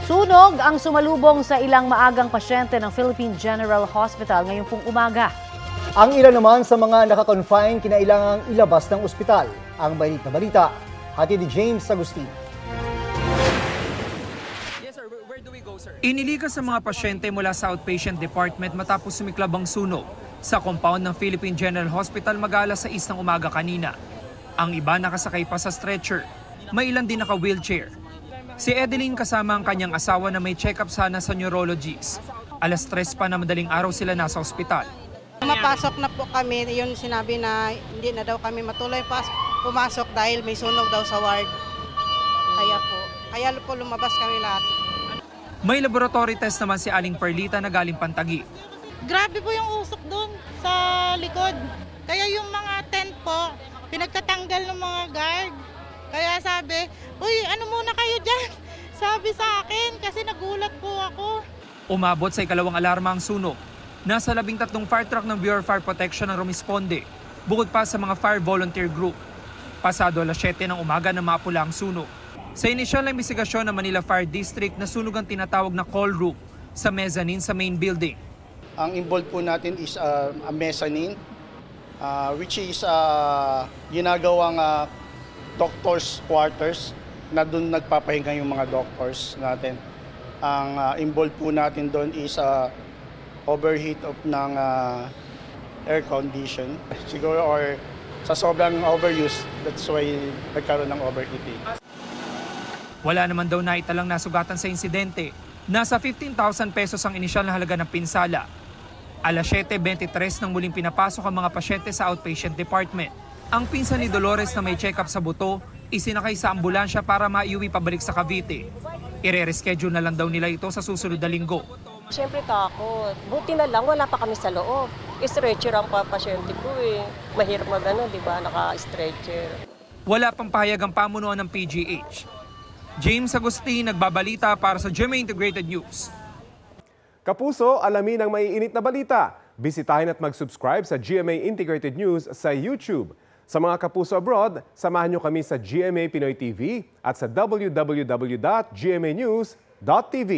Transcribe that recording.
Sunog ang sumalubong sa ilang maagang pasyente ng Philippine General Hospital ngayong pong umaga. Ang ilan naman sa mga nakakonfine kinailangang ilabas ng ospital. Ang balik na balita, hatid ni James Agustin. Inilikas sa mga pasyente mula sa outpatient department matapos sumiklab ang sunog sa compound ng Philippine General Hospital mag-alas 6 ng umaga kanina. Ang iba nakasakay pa sa stretcher, may ilan din naka-wheelchair. Si Edeline kasama ang kanyang asawa na may check-up sana sa neurologist. Alas 3 pa na madaling araw sila nasa ospital. Mapasok na po kami, yun sinabi na hindi na daw kami matuloy pumasok dahil may sunog daw sa ward. Kaya po lumabas kami lahat. May laboratory test naman si Aling Perlita na galing Pantagi. Grabe po yung usok doon sa likod. Kaya yung mga tent po, pinagtatanggal ng mga guard. Kaya sabi, uy, ano muna kayo dyan? Sabi sa akin kasi nagulat po ako. Umabot sa ikalawang alarma ang sunog. Nasa 13 fire truck ng Bureau of Fire Protection ang rumisponde, bukod pa sa mga fire volunteer group. Pasado alas 7 ng umaga na mapula ang sunog. Sa inisyal na investigasyon ng Manila Fire District, nasunog ang tinatawag na call room sa mezzanine sa main building. Ang involved po natin is a mezzanine, which is ginagawang doctors' quarters na doon nagpapahinga yung mga doctors natin. Ang involved po natin doon is overheat ng air condition. Siguro or sa sobrang overuse, that's why nagkaroon ng overheating. Wala naman daw naitalang nasugatan sa insidente. Nasa 15,000 pesos ang inisyal na halaga ng pinsala. Alas 7:23 nang muling pinapasok ang mga pasyente sa outpatient department. Ang pinsan ni Dolores na may check-up sa buto, isinakay sa ambulansya para maiuwi pabalik sa Cavite. I-reschedule na lang daw nila ito sa susunod na linggo. Siyempre takot. Buti na lang wala pa kami sa loob. Stretcher ang pasyente ko eh. Mahirap di ba? Naka-stretcher. Wala pang pahayag ang pamunuan ng PGH. James Agustin, nagbabalita para sa GMA Integrated News. Kapuso, alamin ang maiinit na balita. Bisitahin at mag-subscribe sa GMA Integrated News sa YouTube. Sa mga kapuso abroad, samahan nyo kami sa GMA Pinoy TV at sa www.gmanews.tv.